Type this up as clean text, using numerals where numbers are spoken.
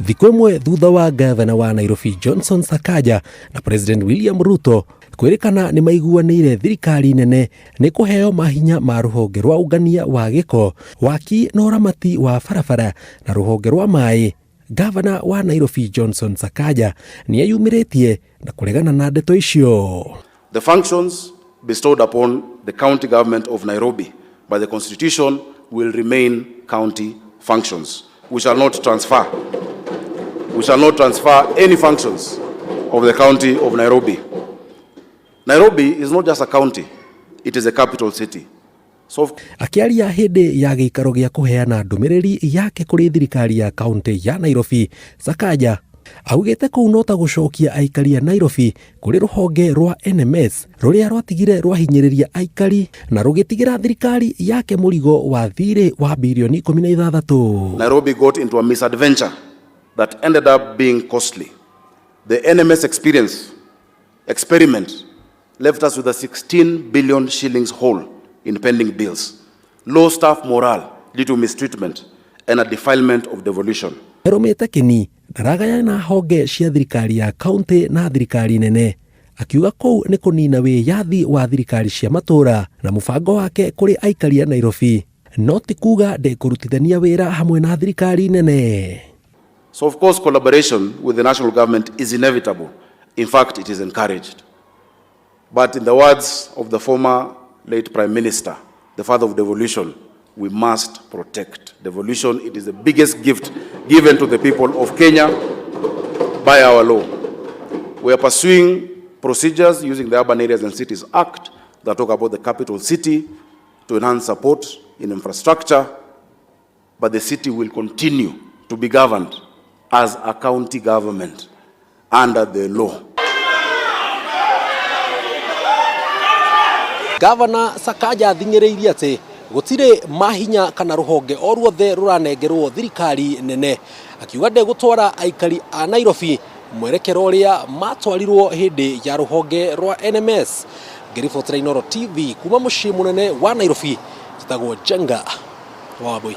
Thikũ ĩmwe thutha wa Ngavana wa Nairobi Johnson Sakaja na President William Ruto kwĩrĩkana nĩ maiguanĩire thirikari nene nĩ kũheo mahinya ma rũhonge rwa ũngania wa gĩko, waki na ũramati wa barabara na rũhonge rwa maĩ, Ngavana wa Nairobi Johnson Sakaja nĩ ayumĩrĩtie na kũregana na ndeto icio. The functions bestowed upon the county government of Nairobi by the constitution will remain county functions. We shall not transfer any functions of the county of Nairobi. Nairobi is not just a county, it is a capital city. Akiaria hĩndĩ ya gĩikaro gĩa kũheana ndũmĩrĩri yake kũrĩ thirikari ya kaunti ya Nairobi, Sakaja augĩte kũu no ta gũcokia aikari a Nairobi kũrĩ rũhonge rwa NMS rũrĩa rwatigire rwahinyĩrĩria aikari na rũgĩtigĩra thirikari yake mũrigo wa thirĩ wa bilioni 16. Nairobi got into a misadventure that ended up being costly. The NMS experiment left us with a 16 billion shillings hole in pending bills, low staff morale due to mistreatment, and a defilement of devolution. Eromete kini ndaragayana honge cia thirikari ya kaunti na thirikari nene, akiuga kũu nĩ kũnina wĩyathi wa thirikari cia matũra na mũbango wake kũrĩ aikari a Nairobi, no ti kuuga ndekũrutithania wĩra hamwe na thirikari nene. So of course collaboration with the national government is inevitable. In fact, it is encouraged. But in the words of the former late Prime Minister, the father of devolution, we must protect devolution. It is the biggest gift given to the people of Kenya by our law. We are pursuing procedures using the Urban Areas and Cities Act that talk about the capital city to enhance support in infrastructure, but the city will continue to be governed as a county government under the law. Ngavana Sakaja thing'ĩrĩirie atĩ gũtirĩ mahinya kana rũhonge o ruothe rũranengerwo thirikari nene, akiuga ndegũtwara aikari a Nairobi mwerekero ũrĩa matwarirwo hĩndĩ ya rũhonge rwa NMS. Ngĩribotera Inooro TV kuma mũciĩ mũnene wa Nairobi, njĩtagwo Jenga Wambui.